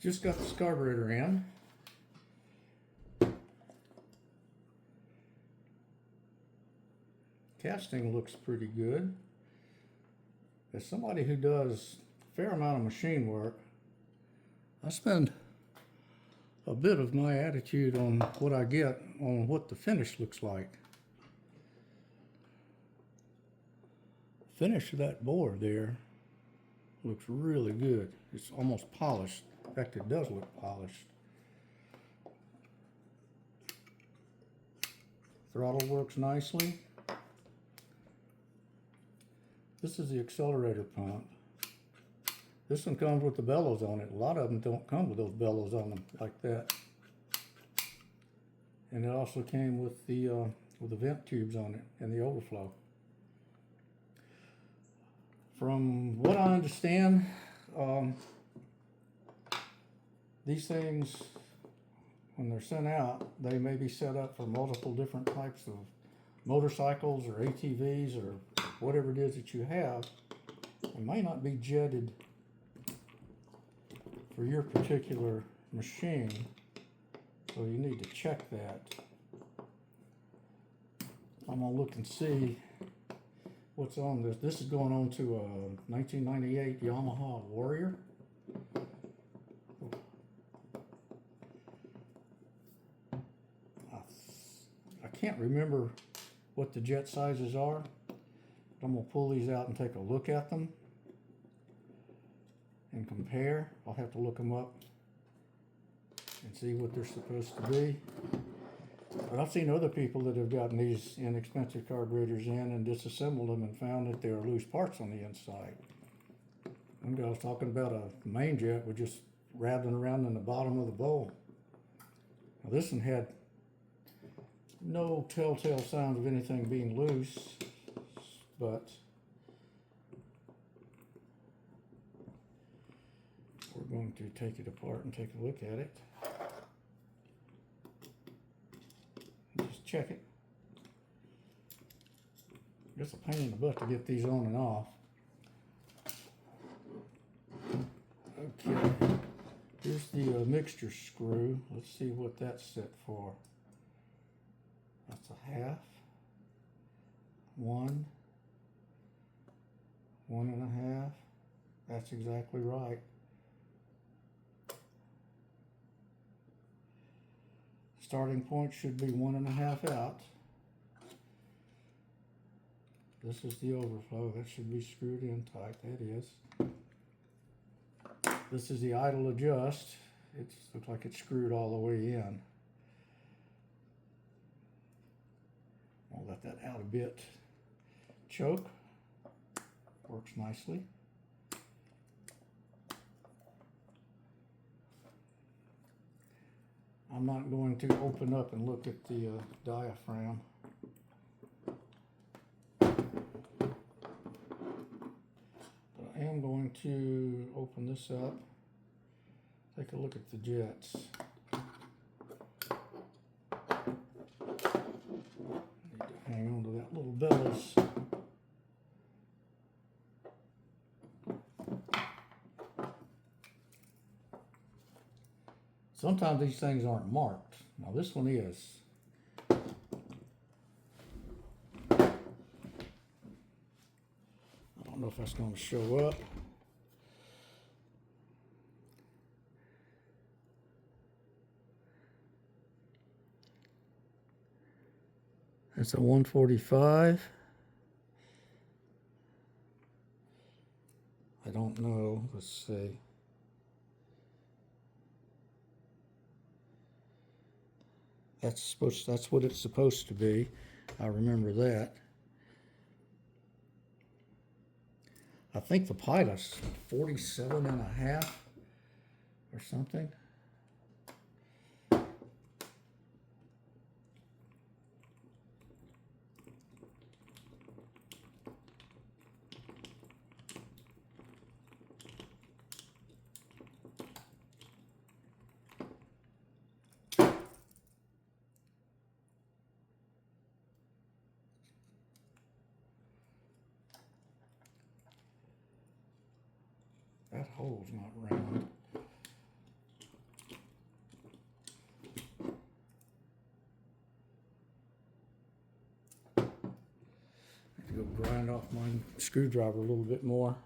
Just got this carburetor in. Casting looks pretty good. As somebody who does a fair amount of machine work, I spend a bit of my attitude on what I get on what the finish looks like. The finish of that board there looks really good. It's almost polished. In fact, it does look polished. Throttle works nicely. This is the accelerator pump. This one comes with the bellows on it. A lot of them don't come with those bellows on them like that. And it also came with the vent tubes on it and the overflow. From what I understand, these things, when they're sent out, they may be set up for multiple different types of motorcycles or ATVs or whatever it is that you have. It may not be jetted for your particular machine, so you need to check that. I'm gonna look and see what's on this. This is going on to a 1998 Yamaha Warrior. I can't remember what the jet sizes are. I'm gonna pull these out and take a look at them and compare. I'll have to look them up and see what they're supposed to be. But I've seen other people that have gotten these inexpensive carburetors in and disassembled them and found that there are loose parts on the inside. One guy was talking about a main jet with just rattling around in the bottom of the bowl. Now this one had no telltale signs of anything being loose, but we're going to take it apart and take a look at it. Just check it. It's a pain in the butt to get these on and off. Okay, here's the mixture screw. Let's see what that's set for. That's a half, 1, 1.5. That's exactly right. Starting point should be 1.5 out. This is the overflow. That should be screwed in tight. That is. This is the idle adjust. It looks like it's screwed all the way in. I'll let that out a bit. Choke works nicely. I'm not going to open up and look at the diaphragm. But I am going to open this up, take a look at the jets. Hang on to that little bellows. Sometimes these things aren't marked. Now this one is. I don't know if that's going to show up. It's a 145. I don't know. Let's see. That's what it's supposed to be. I remember that. I think the pilot's 47.5 or something. That hole's not round. my screwdriver a little bit more.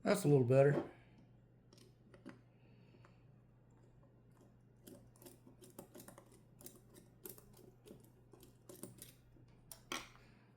That's a little better.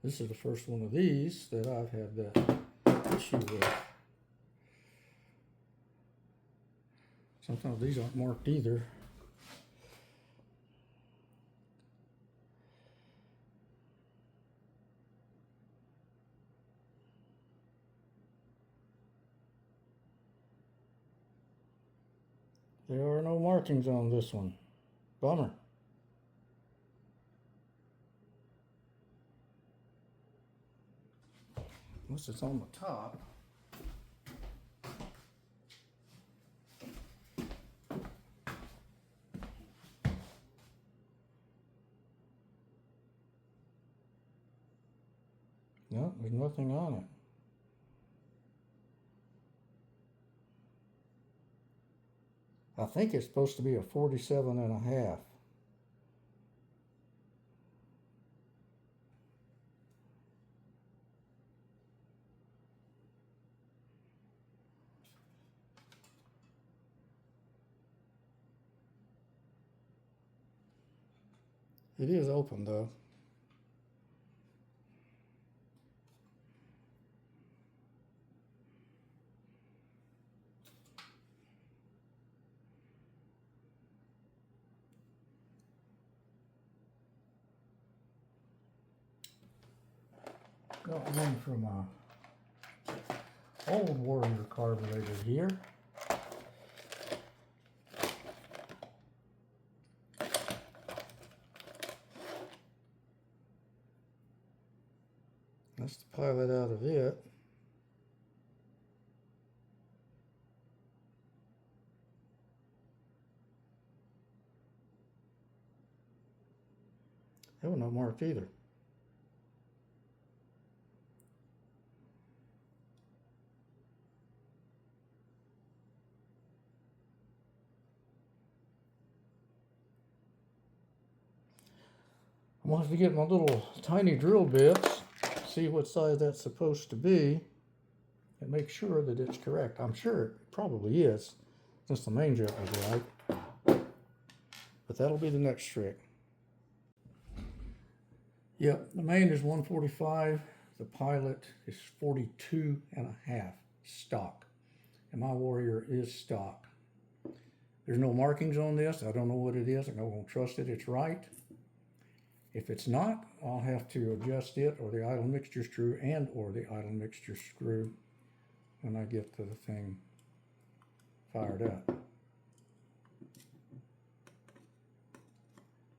This is the first one of these that I've had the issue with. Sometimes these aren't marked either. There are no markings on this one. Bummer. Unless it's on the top. No, there's nothing on it. I think it's supposed to be a 47.5. It is open though. Got one from a old Warrior carburetor here. That's the pilot out of it. That was not marked either. I'm going to have to get my little tiny drill bits, see what size that's supposed to be, and make sure that it's correct. I'm sure it probably is, since the main jet was right. But that'll be the next trick. Yep, the main is 145. The pilot is 42.5 stock. And my Warrior is stock. There's no markings on this. I don't know what it is. I'm not going to trust it. It's right. If it's not, I'll have to adjust it or the idle mixture screw and or the idle mixture screw when I get the thing fired up.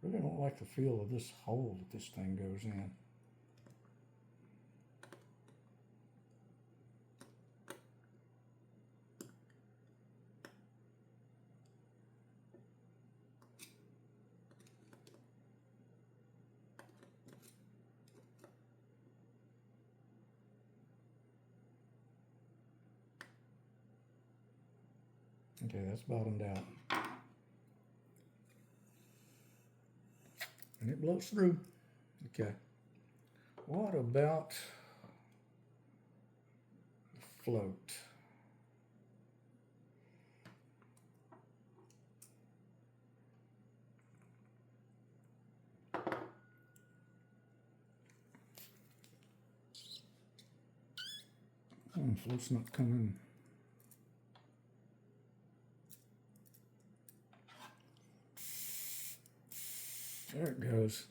Really don't like the feel of this hole that this thing goes in. Okay, that's bottomed out. And it blows through. Okay. What about the float? Float's not coming. There it goes.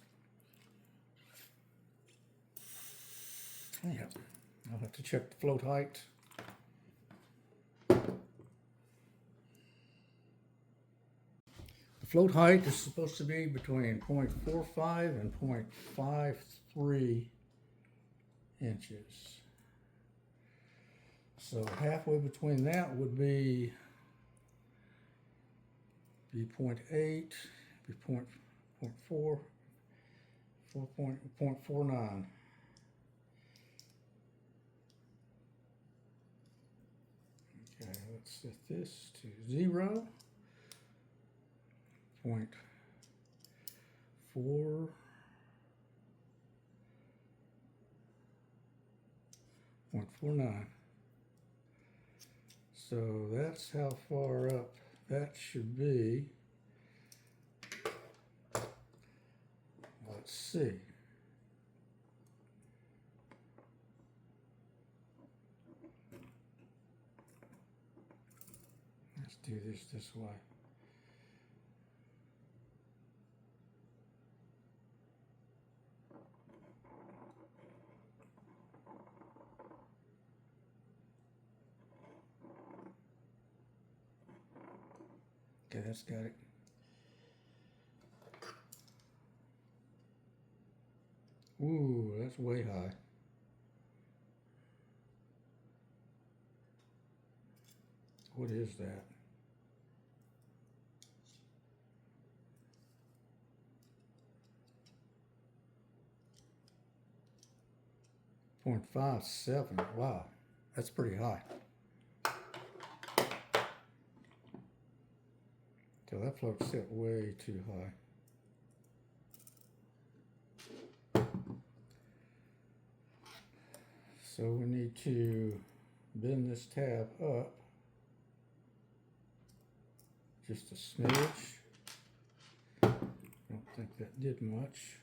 Yeah, I'll have to check the float height. The float height is supposed to be between 0.45 and 0.53 inches. So halfway between that would be 0.8, be 0.4, 0.49. Okay, let's set this to 0. 0.4. 0.49. So that's how far up that should be. Let's see. Let's do this way. Okay, that's got it. Ooh, that's way high. What is that? .57. Wow, that's pretty high. So that float's set way too high. So we need to bend this tab up just a smidge. Don't think that did much.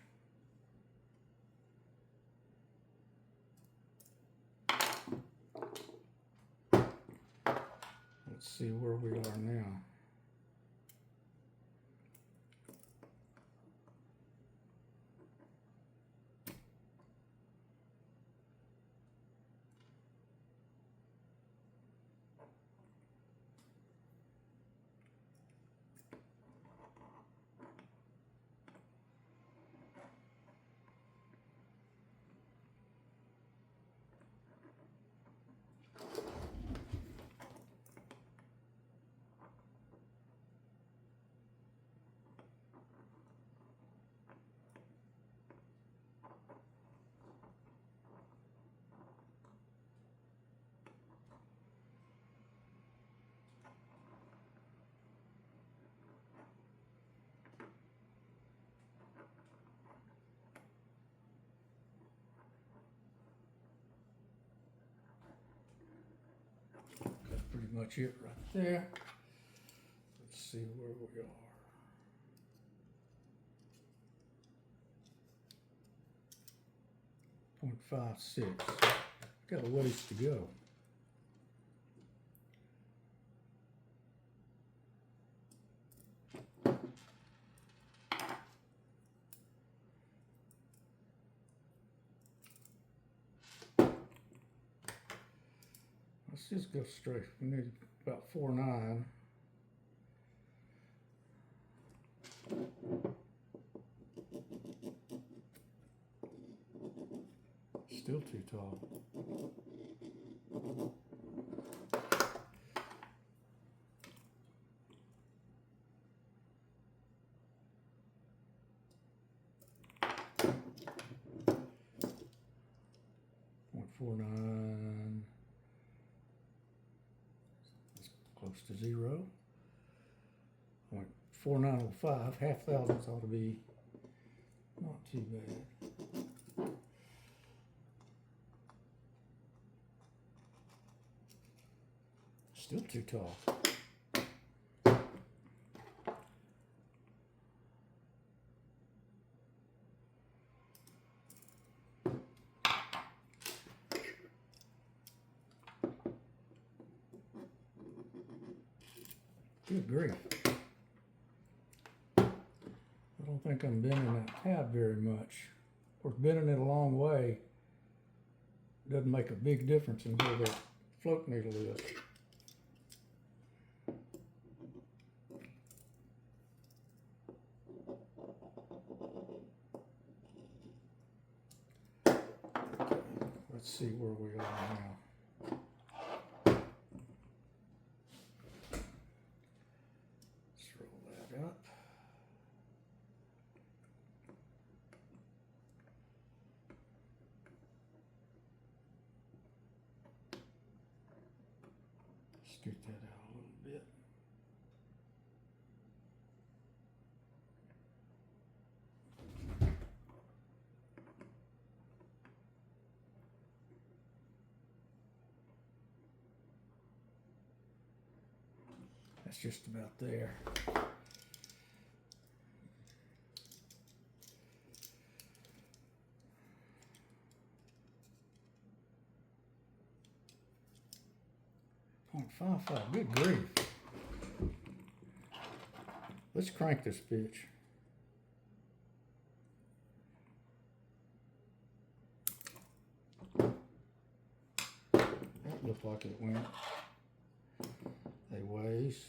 Let's see where we are now. That's pretty much it right there. Let's see where we are. .56. Got a ways to go. Let's just go straight. We need about 4.9. Still too tall. .49. That's close to 0. 0.4905. Half thousandths ought to be not too bad. Still too tall. Good grief. I don't think I'm bending that tab very much. Of course, bending it a long way doesn't make a big difference in where the float needle is. Let's see where we are now. Let's roll that up. Scoot that out a little bit. That's just about there. .55, good grief. Let's crank this bitch. That looked like it went a ways.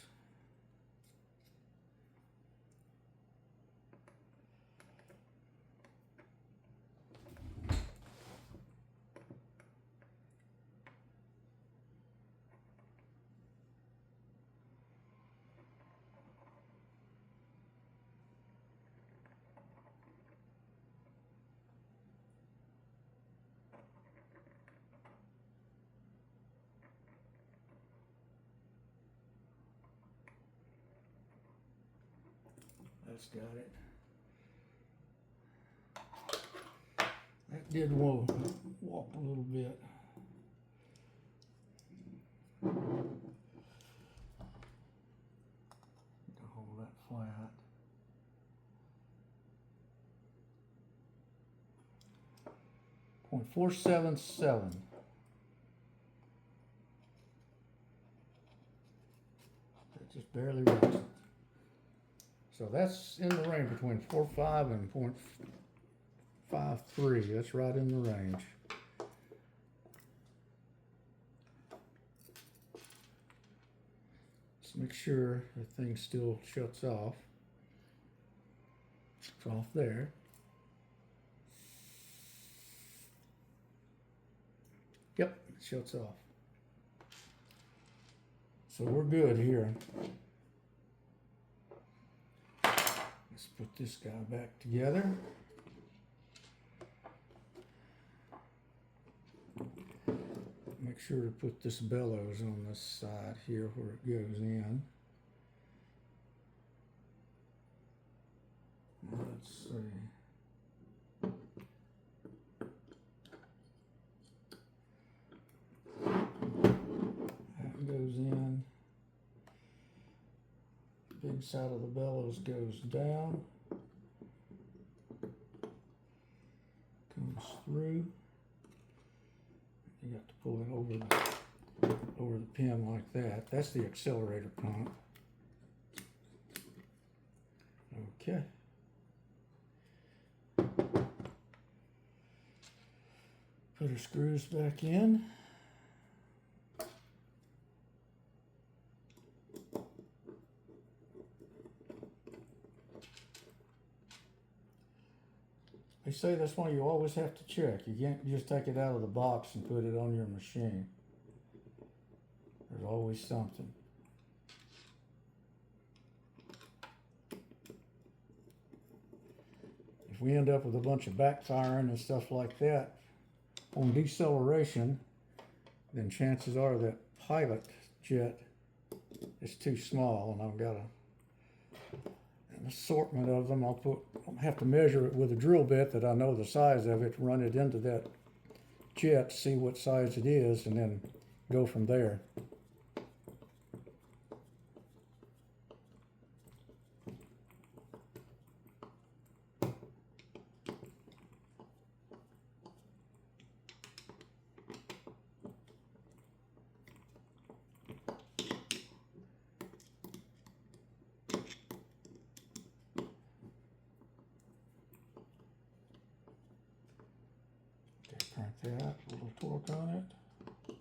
That's got it. That did walk a little bit. To hold that flat. .477. That just barely reached it. So that's in the range between 4.5 and 0.53. That's right in the range. Let's make sure the thing still shuts off. It's off there. Yep, it shuts off. So we're good here. Let's put this guy back together. Make sure to put this bellows on this side here where it goes in. Let's see. That goes in. Big side of the bellows goes down. Comes through. You got to pull it over the pin like that. That's the accelerator pump. Okay. Put our screws back in. They say that's why you always have to check. You can't just take it out of the box and put it on your machine. There's always something. If we end up with a bunch of backfiring and stuff like that on deceleration, then chances are that pilot jet is too small, and I've got an assortment of them. I'll have to measure it with a drill bit that I know the size of it, run it into that jet, see what size it is, and then go from there. Crank that, a little torque on it. A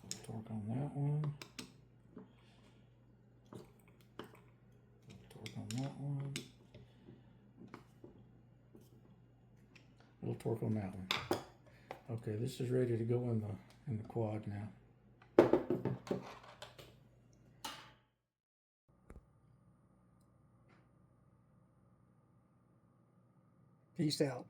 little torque on that one. A little torque on that one. A little torque on that one. Okay, this is ready to go in the quad now. Peace out.